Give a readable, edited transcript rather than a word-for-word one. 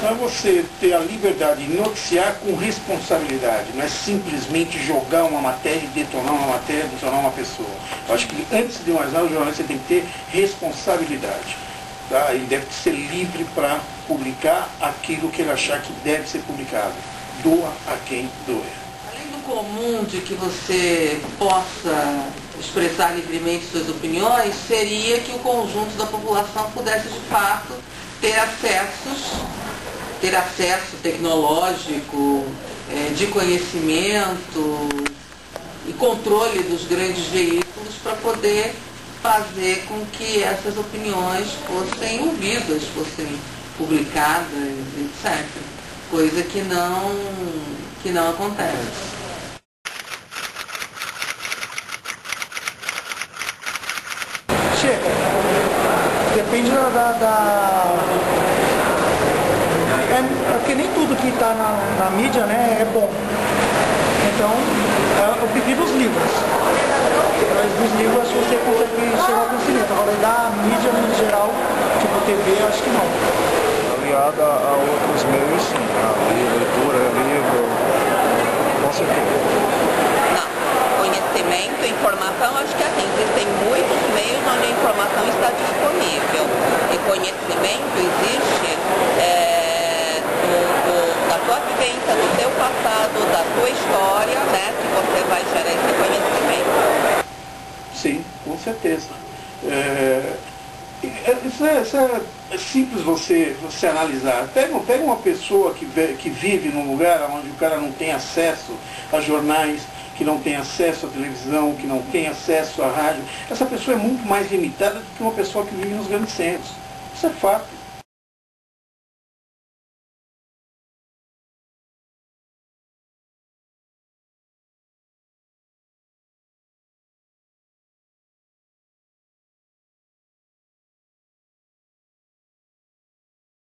jornalismo é você ter a liberdade de noticiar com responsabilidade, não é simplesmente jogar uma matéria e detonar uma matéria, detonar uma pessoa. Eu acho que antes de mais nada o jornalista tem que ter responsabilidade. Tá? Ele deve ser livre para publicar aquilo que ele achar que deve ser publicado. Doa a quem doer. Além do comum de que você possa expressar livremente suas opiniões, seria que o conjunto da população pudesse de fato ter acesso tecnológico, de conhecimento e controle dos grandes veículos para poder fazer com que essas opiniões fossem ouvidas, fossem publicadas, etc. Coisa que não acontece. Chega. Depende porque nem tudo que está na mídia, né, é bom. Então, eu prefiro os livros. Mas nos livros acho que você consegue chegar ao conhecimento. Agora, da mídia, no geral, tipo TV, acho que não. Aliada a outros meios, sim. A leitura, livro, com certeza. Não. Conhecimento, informação, acho que assim, existem muitos meios onde a informação está disponível. E conhecimento existe da tua vivência, do teu passado, da tua história, né, que você vai gerar esse conhecimento. Sim, com certeza. Isso é simples você analisar. Pega uma pessoa que vive num lugar onde o cara não tem acesso a jornais, que não tem acesso à televisão, que não tem acesso à rádio. Essa pessoa é muito mais limitada do que uma pessoa que vive nos grandes centros. Isso é fato.